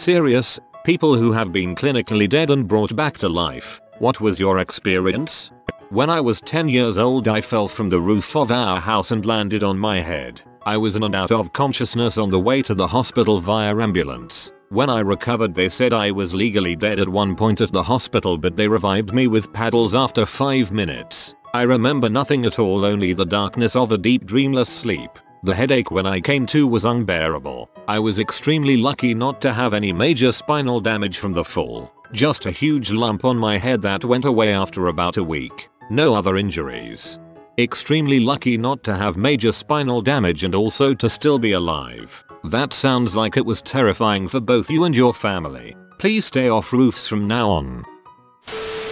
Serious, people who have been clinically dead and brought back to life. What was your experience? When I was 10 years old, I fell from the roof of our house and landed on my head. I was in and out of consciousness on the way to the hospital via ambulance. When I recovered, they said I was legally dead at one point at the hospital, but they revived me with paddles after 5 minutes. I remember nothing at all, only the darkness of a deep dreamless sleep. The headache when I came to was unbearable. I was extremely lucky not to have any major spinal damage from the fall. Just a huge lump on my head that went away after about a week. No other injuries. Extremely lucky not to have major spinal damage and also to still be alive. That sounds like it was terrifying for both you and your family. Please stay off roofs from now on.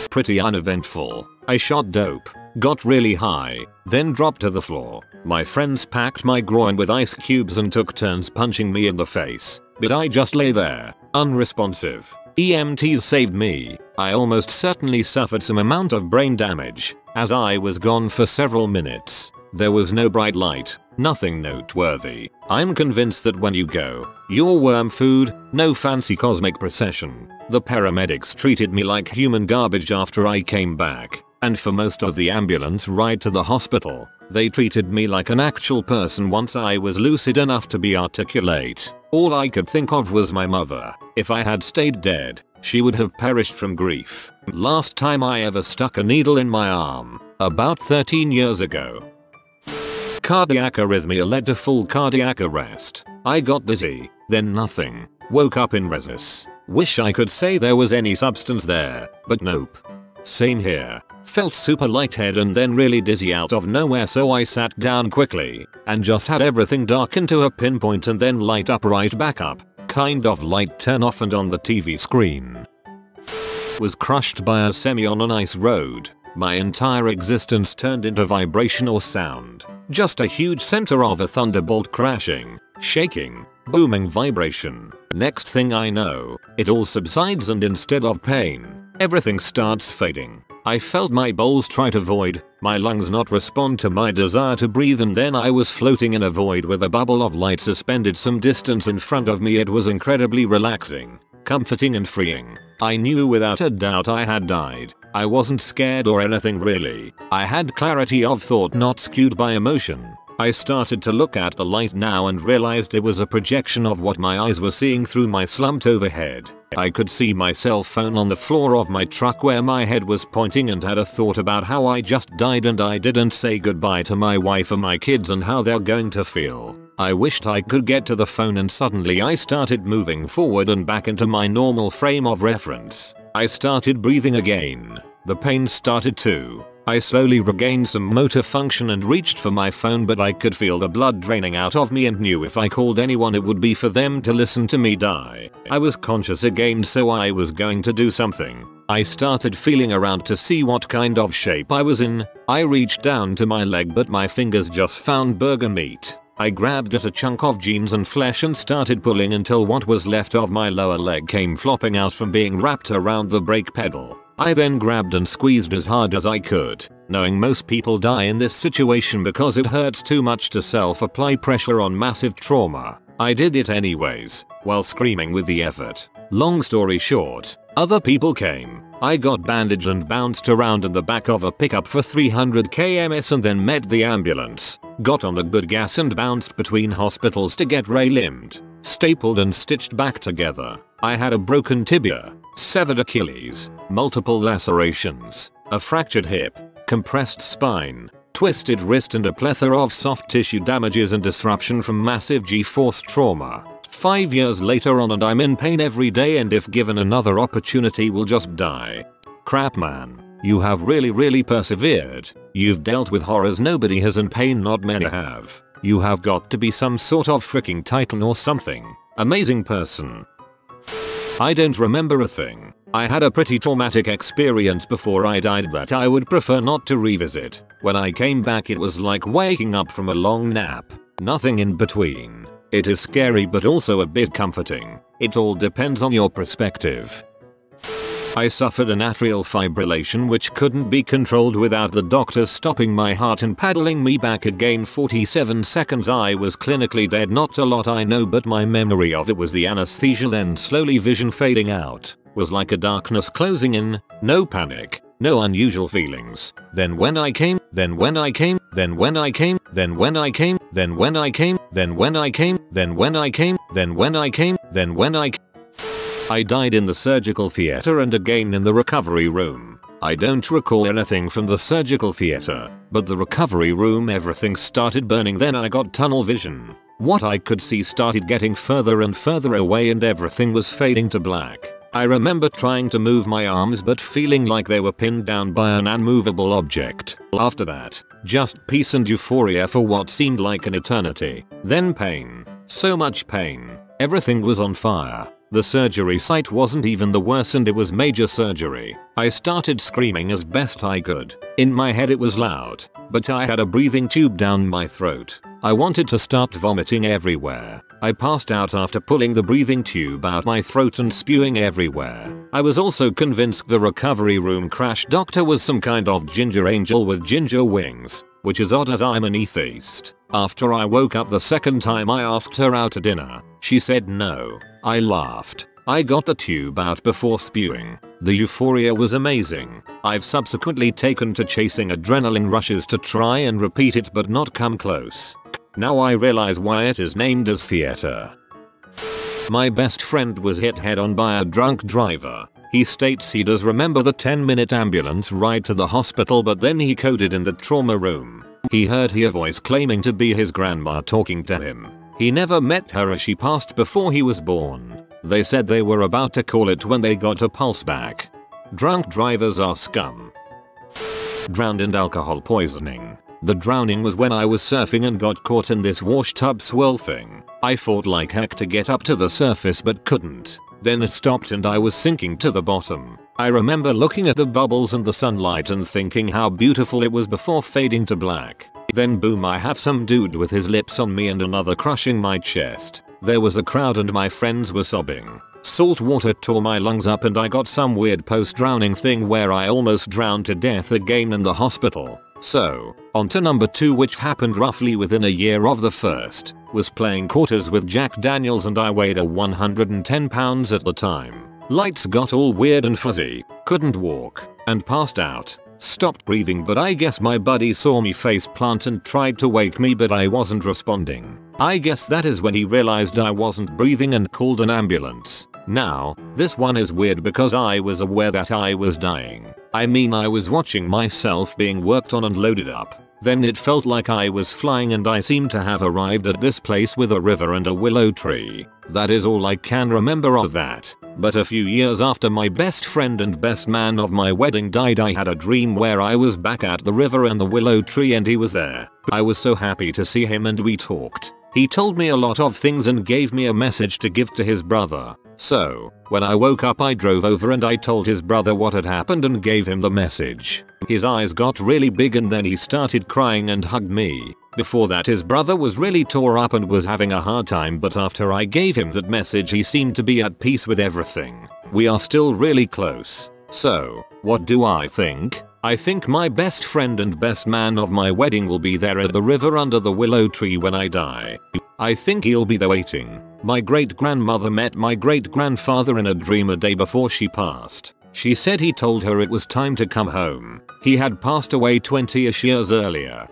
Pretty uneventful. I shot dope, got really high, then dropped to the floor. My friends packed my groin with ice cubes and took turns punching me in the face, but I just lay there, unresponsive. EMTs saved me. I almost certainly suffered some amount of brain damage, as I was gone for several minutes. There was no bright light, nothing noteworthy. I'm convinced that when you go, you're worm food, no fancy cosmic procession. The paramedics treated me like human garbage after I came back, and for most of the ambulance ride to the hospital, they treated me like an actual person once I was lucid enough to be articulate. All I could think of was my mother. If I had stayed dead, she would have perished from grief. Last time I ever stuck a needle in my arm, about 13 years ago. Cardiac arrhythmia led to full cardiac arrest. I got dizzy, then nothing. Woke up in resus. Wish I could say there was any substance there, but nope. Same here. Felt super lightheaded and then really dizzy out of nowhere, so I sat down quickly and just had everything darken to a pinpoint and then light up right back up. Kind of light turn off and on the TV screen. Was crushed by a semi on an ice road. My entire existence turned into vibration or sound. Just a huge center of a thunderbolt crashing, shaking, booming vibration. Next thing I know, it all subsides and instead of pain, everything starts fading. I felt my bowels try to void, my lungs not respond to my desire to breathe, and then I was floating in a void with a bubble of light suspended some distance in front of me. It was incredibly relaxing, comforting and freeing. I knew without a doubt I had died. I wasn't scared or anything really. I had clarity of thought not skewed by emotion. I started to look at the light now and realized it was a projection of what my eyes were seeing through my slumped overhead. I could see my cell phone on the floor of my truck where my head was pointing, and had a thought about how I just died and I didn't say goodbye to my wife or my kids and how they're going to feel. I wished I could get to the phone, and suddenly I started moving forward and back into my normal frame of reference. I started breathing again. The pain started too. I slowly regained some motor function and reached for my phone, but I could feel the blood draining out of me and knew if I called anyone it would be for them to listen to me die. I was conscious again, so I was going to do something. I started feeling around to see what kind of shape I was in. I reached down to my leg, but my fingers just found burger meat. I grabbed at a chunk of jeans and flesh and started pulling until what was left of my lower leg came flopping out from being wrapped around the brake pedal. I then grabbed and squeezed as hard as I could, knowing most people die in this situation because it hurts too much to self-apply pressure on massive trauma. I did it anyways, while screaming with the effort. Long story short, other people came. I got bandaged and bounced around in the back of a pickup for 300 kms and then met the ambulance. Got on the good gas and bounced between hospitals to get re-limbed, stapled and stitched back together. I had a broken tibia, severed Achilles, multiple lacerations, a fractured hip, compressed spine, twisted wrist, and a plethora of soft tissue damages and disruption from massive G-force trauma. 5 years later on, and I'm in pain every day, and if given another opportunity will just die. Crap, man. You have really persevered. You've dealt with horrors nobody has, and pain not many have. You have got to be some sort of freaking titan or something. Amazing person. I don't remember a thing. I had a pretty traumatic experience before I died that I would prefer not to revisit. When I came back, it was like waking up from a long nap. Nothing in between. It is scary but also a bit comforting. It all depends on your perspective. I suffered an atrial fibrillation which couldn't be controlled without the doctors stopping my heart and paddling me back again. 47 seconds. I was clinically dead. Not a lot I know, but my memory of it was the anesthesia, then slowly vision fading out. Was like a darkness closing in. No panic. No unusual feelings. Then when I came. Then when I came. Then when I came. Then when I came. Then when I came. Then when I came. Then when I came. Then when I came. Then when I came. I died in the surgical theater and again in the recovery room. I don't recall anything from the surgical theater, but the recovery room everything started burning. Then I got tunnel vision. What I could see started getting further and further away and everything was fading to black. I remember trying to move my arms but feeling like they were pinned down by an unmovable object. After that, just peace and euphoria for what seemed like an eternity. Then pain. So much pain. Everything was on fire. The surgery site wasn't even the worst and it was major surgery. I started screaming as best I could. In my head it was loud, but I had a breathing tube down my throat. I wanted to start vomiting everywhere. I passed out after pulling the breathing tube out my throat and spewing everywhere. I was also convinced the recovery room crash doctor was some kind of ginger angel with ginger wings, which is odd as I'm an atheist. After I woke up the second time I asked her out to dinner, she said no. I laughed. I got the tube out before spewing. The euphoria was amazing. I've subsequently taken to chasing adrenaline rushes to try and repeat it but not come close. Now I realize why it is named as theater. My best friend was hit head on by a drunk driver. He states he does remember the 10-minute ambulance ride to the hospital, but then he coded in the trauma room. He heard her voice claiming to be his grandma talking to him. He never met her as she passed before he was born. They said they were about to call it when they got a pulse back. Drunk drivers are scum. Drowned in alcohol poisoning. The drowning was when I was surfing and got caught in this wash tub swirl thing. I fought like heck to get up to the surface but couldn't. Then it stopped and I was sinking to the bottom. I remember looking at the bubbles and the sunlight and thinking how beautiful it was before fading to black. Then boom, I have some dude with his lips on me and another crushing my chest. There was a crowd and my friends were sobbing. Salt water tore my lungs up and I got some weird post-drowning thing where I almost drowned to death again in the hospital. So, on to number 2, which happened roughly within a year of the first. Was playing quarters with Jack Daniels and I weighed 110 pounds at the time. Lights got all weird and fuzzy, couldn't walk, and passed out. Stopped breathing, but I guess my buddy saw me face plant and tried to wake me, but I wasn't responding. I guess that is when he realized I wasn't breathing and called an ambulance. Now, this one is weird because I was aware that I was dying. I mean, I was watching myself being worked on and loaded up. Then it felt like I was flying and I seemed to have arrived at this place with a river and a willow tree. That is all I can remember of that. But a few years after my best friend and best man of my wedding died, I had a dream where I was back at the river and the willow tree and he was there. I was so happy to see him and we talked. He told me a lot of things and gave me a message to give to his brother. So, when I woke up I drove over and I told his brother what had happened and gave him the message. His eyes got really big and then he started crying and hugged me. Before that his brother was really tore up and was having a hard time, but after I gave him that message he seemed to be at peace with everything. We are still really close. So, what do I think? I think my best friend and best man of my wedding will be there at the river under the willow tree when I die. I think he'll be there waiting. My great grandmother met my great grandfather in a dream a day before she passed. She said he told her it was time to come home. He had passed away 20ish years earlier.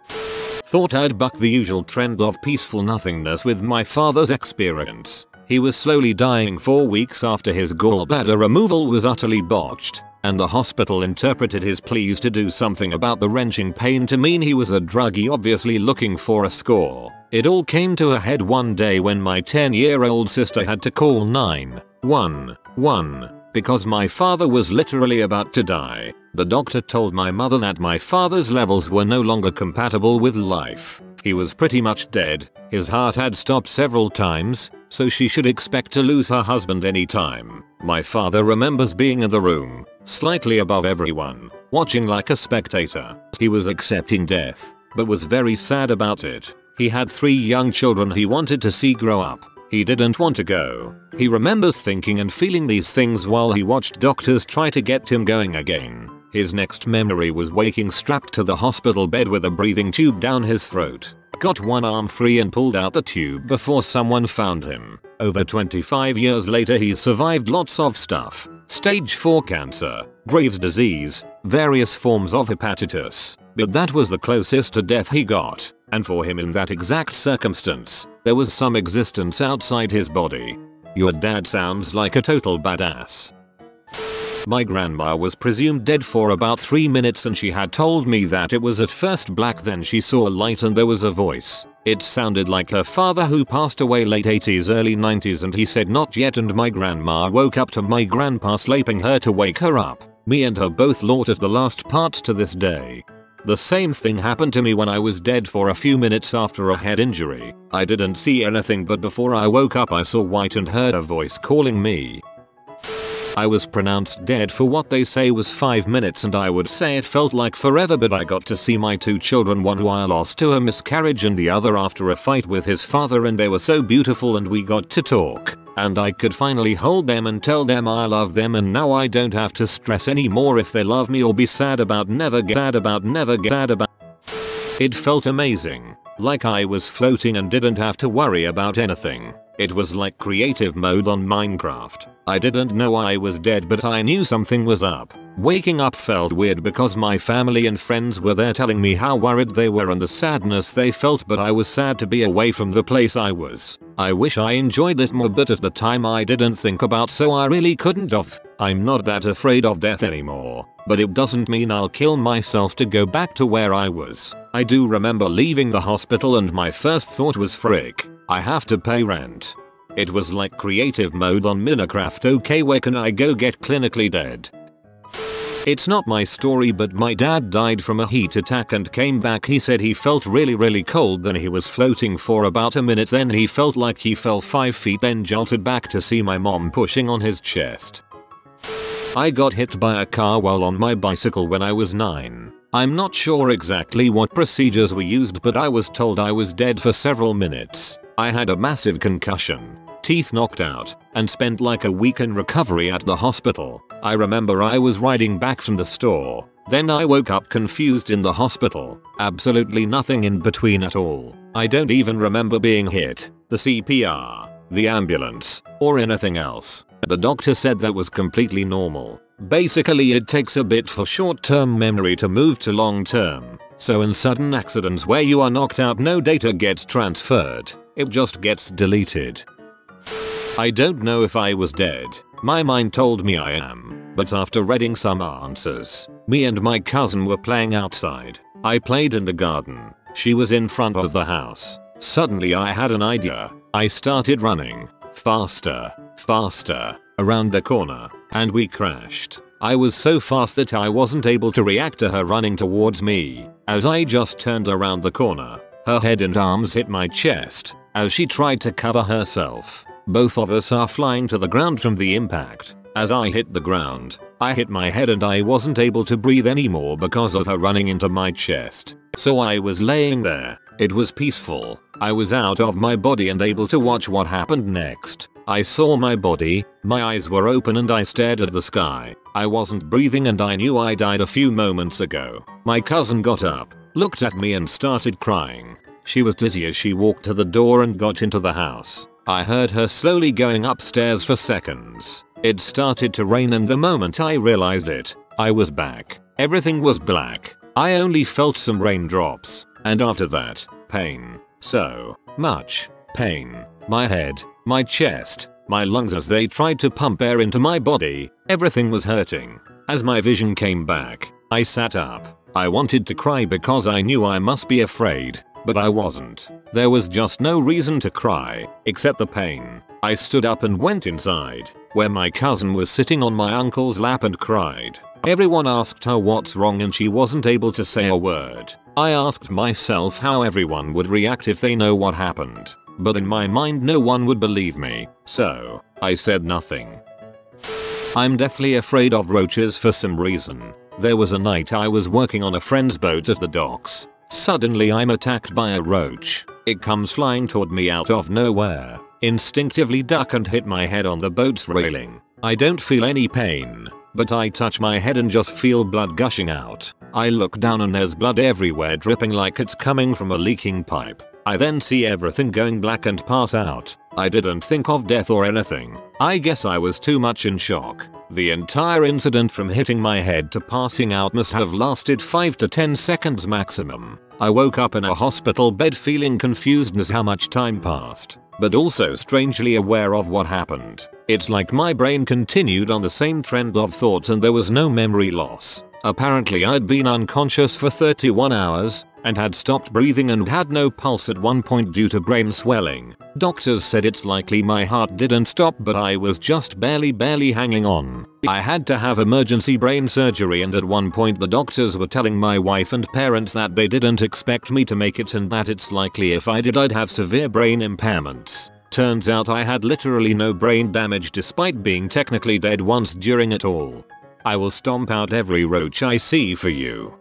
Thought I'd buck the usual trend of peaceful nothingness with my father's experience. He was slowly dying 4 weeks after his gallbladder removal was utterly botched, and the hospital interpreted his pleas to do something about the wrenching pain to mean he was a druggie obviously looking for a score. It all came to a head one day when my 10-year-old sister had to call 911 because my father was literally about to die. The doctor told my mother that my father's levels were no longer compatible with life. He was pretty much dead. His heart had stopped several times, so she should expect to lose her husband anytime. My father remembers being in the room, slightly above everyone, watching like a spectator. He was accepting death, but was very sad about it. He had 3 young children he wanted to see grow up. He didn't want to go. He remembers thinking and feeling these things while he watched doctors try to get him going again. His next memory was waking strapped to the hospital bed with a breathing tube down his throat. Got one arm free and pulled out the tube before someone found him. Over 25 years later he's survived lots of stuff. Stage 4 cancer, Graves' disease, various forms of hepatitis. But that was the closest to death he got. And for him in that exact circumstance, there was some existence outside his body. Your dad sounds like a total badass. My grandma was presumed dead for about 3 minutes and she had told me that it was at first black, then she saw light and there was a voice. It sounded like her father who passed away late 80s early 90s, and he said not yet, and my grandma woke up to my grandpa slapping her to wake her up. Me and her both laughed at the last part to this day. The same thing happened to me when I was dead for a few minutes after a head injury. I didn't see anything, but before I woke up I saw white and heard a voice calling me. I was pronounced dead for what they say was 5 minutes, and I would say it felt like forever, but I got to see my 2 children, one who I lost to a miscarriage and the other after a fight with his father, and they were so beautiful and we got to talk. And I could finally hold them and tell them I love them, and now I don't have to stress anymore if they love me or be sad about never get sad about. It felt amazing. Like I was floating and didn't have to worry about anything. It was like creative mode on Minecraft. I didn't know I was dead, but I knew something was up. Waking up felt weird because my family and friends were there telling me how worried they were and the sadness they felt, but I was sad to be away from the place I was. I wish I enjoyed it more, but at the time I didn't think about, so I really couldn't have. I'm not that afraid of death anymore, but it doesn't mean I'll kill myself to go back to where I was. I do remember leaving the hospital and my first thought was, frick, I have to pay rent. It was like creative mode on Minecraft. Okay, where can I go get clinically dead? It's not my story, but my dad died from a heat attack and came back. He said he felt really cold, then he was floating for about a minute, then he felt like he fell 5 feet, then jolted back to see my mom pushing on his chest. I got hit by a car while on my bicycle when I was 9. I'm not sure exactly what procedures were used, but I was told I was dead for several minutes. I had a massive concussion, teeth knocked out, and spent like a week in recovery at the hospital. I remember I was riding back from the store. Then I woke up confused in the hospital. Absolutely nothing in between at all. I don't even remember being hit, the CPR, the ambulance, or anything else. The doctor said that was completely normal. Basically, it takes a bit for short-term memory to move to long-term. So in sudden accidents where you are knocked out, no data gets transferred. It just gets deleted. I don't know if I was dead. My mind told me I am. But after reading some answers, me and my cousin were playing outside. I played in the garden. She was in front of the house. Suddenly I had an idea. I started running. Faster, around the corner. And we crashed. I was so fast that I wasn't able to react to her running towards me. As I just turned around the corner, her head and arms hit my chest as she tried to cover herself. Both of us are flying to the ground from the impact. As I hit the ground, I hit my head and I wasn't able to breathe anymore because of her running into my chest. So I was laying there. It was peaceful. I was out of my body and able to watch what happened next. I saw my body, my eyes were open and I stared at the sky. I wasn't breathing and I knew I died a few moments ago. My cousin got up, looked at me and started crying. She was dizzy as she walked to the door and got into the house. I heard her slowly going upstairs for seconds. It started to rain and the moment I realized it, I was back. Everything was black. I only felt some raindrops. And after that, pain. So much pain. My head, my chest, my lungs as they tried to pump air into my body. Everything was hurting. As my vision came back, I sat up. I wanted to cry because I knew I must be afraid. But I wasn't. There was just no reason to cry, except the pain. I stood up and went inside, where my cousin was sitting on my uncle's lap and cried. Everyone asked her what's wrong and she wasn't able to say a word. I asked myself how everyone would react if they know what happened. But in my mind no one would believe me, so I said nothing. I'm deathly afraid of roaches for some reason. There was a night I was working on a friend's boat at the docks. Suddenly I'm attacked by a roach. It comes flying toward me out of nowhere. Instinctively duck and hit my head on the boat's railing. I don't feel any pain, but I touch my head and just feel blood gushing out. I look down and there's blood everywhere dripping like it's coming from a leaking pipe. I then see everything going black and pass out. I didn't think of death or anything. I guess I was too much in shock. The entire incident from hitting my head to passing out must have lasted 5 to 10 seconds maximum. I woke up in a hospital bed feeling confused as how much time passed, but also strangely aware of what happened. It's like my brain continued on the same trend of thought and there was no memory loss. Apparently I'd been unconscious for 31 hours and had stopped breathing and had no pulse at one point due to brain swelling. Doctors said it's likely my heart didn't stop but I was just barely hanging on. I had to have emergency brain surgery and at one point the doctors were telling my wife and parents that they didn't expect me to make it and that it's likely if I did I'd have severe brain impairments. Turns out I had literally no brain damage despite being technically dead once during it all. I will stomp out every roach I see for you.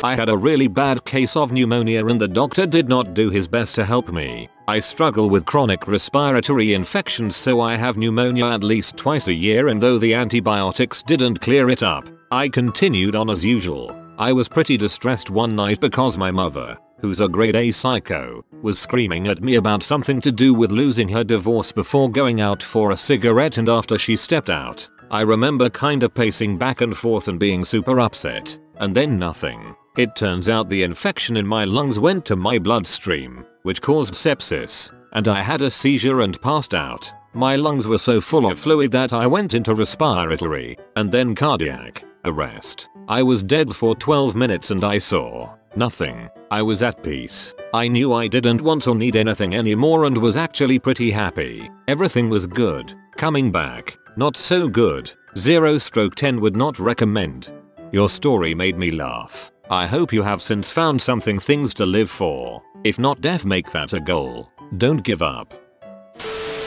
I had a really bad case of pneumonia and the doctor did not do his best to help me. I struggle with chronic respiratory infections so I have pneumonia at least twice a year and though the antibiotics didn't clear it up, I continued on as usual. I was pretty distressed one night because my mother, who's a grade A psycho, was screaming at me about something to do with losing her divorce before going out for a cigarette and after she stepped out. I remember kinda pacing back and forth and being super upset, and then nothing. It turns out the infection in my lungs went to my bloodstream, which caused sepsis, and I had a seizure and passed out. My lungs were so full of fluid that I went into respiratory, and then cardiac arrest. I was dead for 12 minutes and I saw nothing. I was at peace. I knew I didn't want or need anything anymore and was actually pretty happy. Everything was good. Coming back, not so good. 0/10 would not recommend. Your story made me laugh. I hope you have since found things to live for. If not death, make that a goal. Don't give up.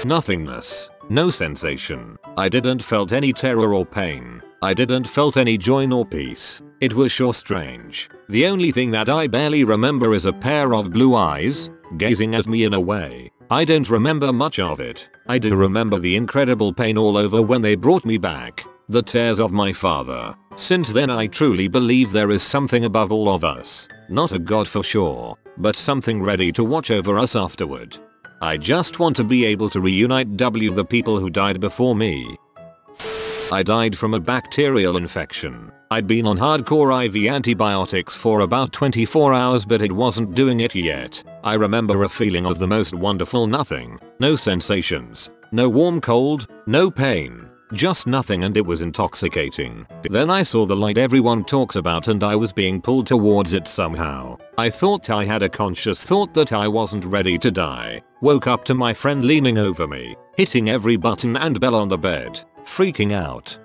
Nothingness. No sensation. I didn't felt any terror or pain. I didn't felt any joy nor peace. It was sure strange. The only thing that I barely remember is a pair of blue eyes, gazing at me in a way. I don't remember much of it. I do remember the incredible pain all over when they brought me back. The tears of my father. Since then I truly believe there is something above all of us. Not a god for sure, but something ready to watch over us afterward. I just want to be able to reunite the people who died before me. I died from a bacterial infection. I'd been on hardcore IV antibiotics for about 24 hours but it wasn't doing it yet. I remember a feeling of the most wonderful nothing. No sensations. No warm cold. No pain. Just nothing and it was intoxicating. Then I saw the light everyone talks about and I was being pulled towards it somehow. I thought I had a conscious thought that I wasn't ready to die. Woke up to my friend leaning over me, hitting every button and bell on the bed, freaking out.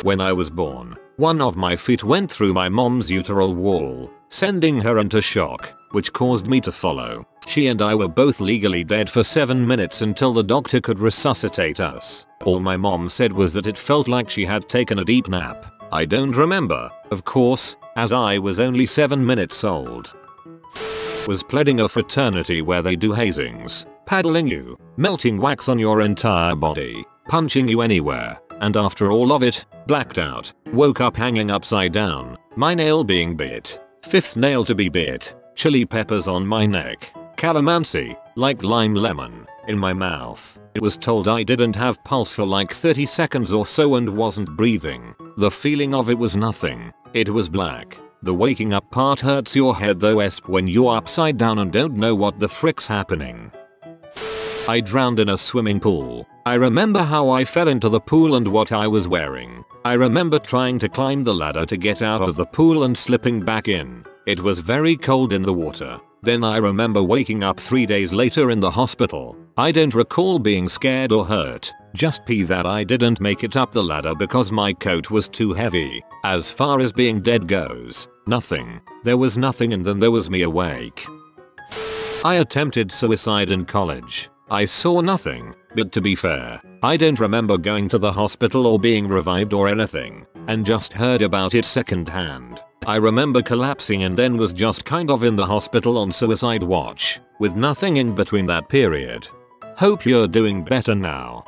When I was born, one of my feet went through my mom's uteral wall, sending her into shock, which caused me to follow. She and I were both legally dead for 7 minutes until the doctor could resuscitate us. All my mom said was that it felt like she had taken a deep nap. I don't remember, of course, as I was only 7 minutes old. Was pleading a fraternity where they do hazings, paddling you, melting wax on your entire body, punching you anywhere, and after all of it, blacked out, woke up hanging upside down, my nail being bit, 5th nail to be bit, chili peppers on my neck, calamansi, like lime lemon, in my mouth. It was told I didn't have pulse for like 30 seconds or so and wasn't breathing. The feeling of it was nothing. It was black. The waking up part hurts your head though when you're upside down and don't know what the frick's happening. I drowned in a swimming pool. I remember how I fell into the pool and what I was wearing. I remember trying to climb the ladder to get out of the pool and slipping back in. It was very cold in the water. Then I remember waking up 3 days later in the hospital. I don't recall being scared or hurt, just that I didn't make it up the ladder because my coat was too heavy. As far as being dead goes, nothing. There was nothing and then there was me awake. I attempted suicide in college. I saw nothing, but to be fair, I don't remember going to the hospital or being revived or anything, and just heard about it secondhand. I remember collapsing and then was just kind of in the hospital on suicide watch, with nothing in between that period. Hope you're doing better now.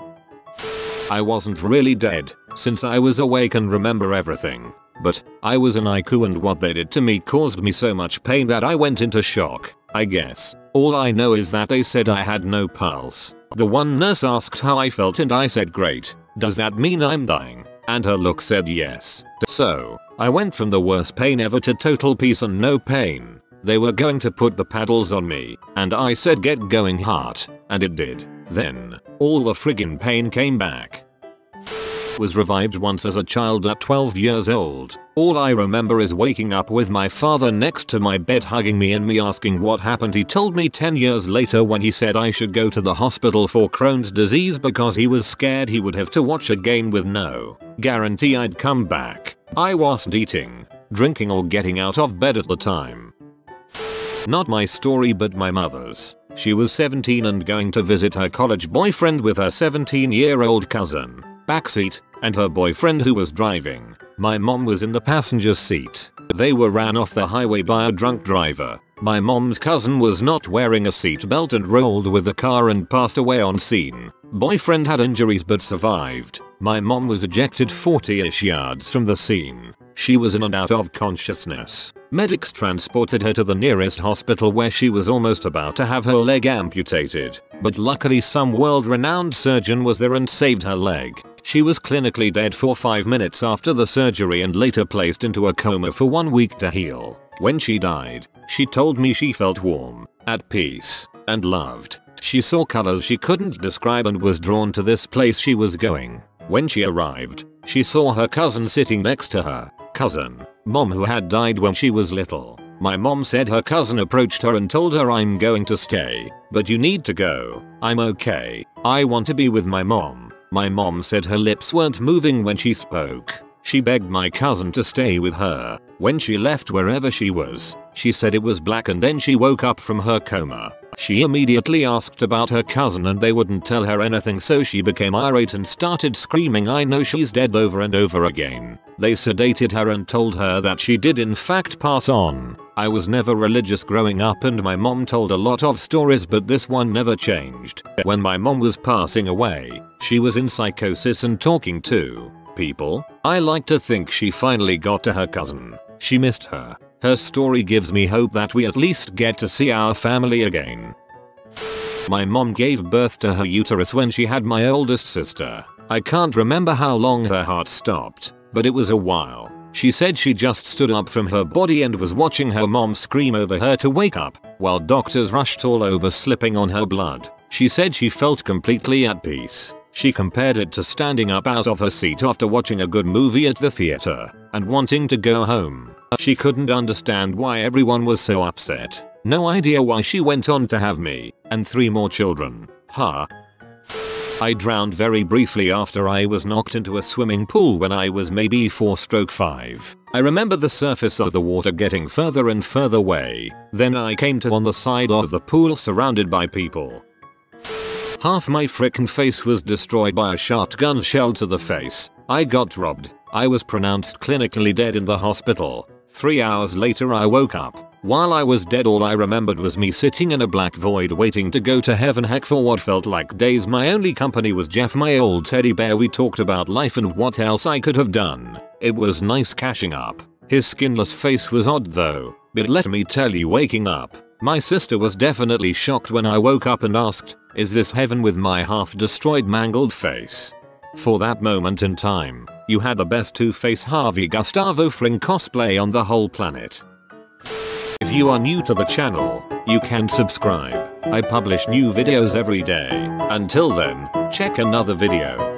I wasn't really dead, since I was awake and remember everything. But I was in ICU and what they did to me caused me so much pain that I went into shock, I guess. All I know is that they said I had no pulse. The one nurse asked how I felt and I said great. Does that mean I'm dying? And her look said yes. So, I went from the worst pain ever to total peace and no pain. They were going to put the paddles on me, and I said get going heart, and it did. Then, all the friggin' pain came back. Was revived once as a child at 12 years old. All I remember is waking up with my father next to my bed hugging me and me asking what happened. He told me 10 years later when he said I should go to the hospital for Crohn's disease because he was scared he would have to watch again with no guarantee I'd come back. I wasn't eating, drinking or getting out of bed at the time. Not my story but my mother's. She was 17 and going to visit her college boyfriend with her 17-year-old cousin. Backseat, and her boyfriend who was driving. My mom was in the passenger seat. They were ran off the highway by a drunk driver. My mom's cousin was not wearing a seatbelt and rolled with the car and passed away on scene. Boyfriend had injuries but survived. My mom was ejected 40-ish yards from the scene. She was in and out of consciousness. Medics transported her to the nearest hospital where she was almost about to have her leg amputated. But luckily some world-renowned surgeon was there and saved her leg. She was clinically dead for 5 minutes after the surgery and later placed into a coma for 1 week to heal. When she died, she told me she felt warm, at peace, and loved. She saw colors she couldn't describe and was drawn to this place she was going. When she arrived, she saw her cousin sitting next to her. Cousin, mom who had died when she was little. My mom said her cousin approached her and told her I'm going to stay, but you need to go. I'm okay. I want to be with my mom. My mom said her lips weren't moving when she spoke. She begged my cousin to stay with her. When she left wherever she was, she said it was black and then she woke up from her coma. She immediately asked about her cousin and they wouldn't tell her anything, so she became irate and started screaming I know she's dead over and over again. They sedated her and told her that she did in fact pass on. I was never religious growing up and my mom told a lot of stories but this one never changed. When my mom was passing away, she was in psychosis and talking to people. I like to think she finally got to her cousin. She missed her. Her story gives me hope that we at least get to see our family again. My mom gave birth to her uterus when she had my oldest sister. I can't remember how long her heart stopped, but it was a while. She said she just stood up from her body and was watching her mom scream over her to wake up, while doctors rushed all over slipping on her blood. She said she felt completely at peace. She compared it to standing up out of her seat after watching a good movie at the theater and wanting to go home. She couldn't understand why everyone was so upset. No idea why she went on to have me and 3 more children. Huh? I drowned very briefly after I was knocked into a swimming pool when I was maybe 4/5. I remember the surface of the water getting further and further away. Then I came to on the side of the pool surrounded by people. Half my frickin' face was destroyed by a shotgun shell to the face. I got robbed. I was pronounced clinically dead in the hospital. 3 hours later I woke up. While I was dead all I remembered was me sitting in a black void waiting to go to heaven, heck, for what felt like days. My only company was Jeff, my old teddy bear. We talked about life and what else I could have done. It was nice catching up. His skinless face was odd though, but let me tell you, waking up, my sister was definitely shocked when I woke up and asked, "Is this heaven?" with my half destroyed mangled face. For that moment in time, you had the best Two-Face Harvey Gustavo Fring cosplay on the whole planet. If you are new to the channel, you can subscribe. I publish new videos every day. Until then, check another video.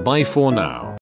Bye for now.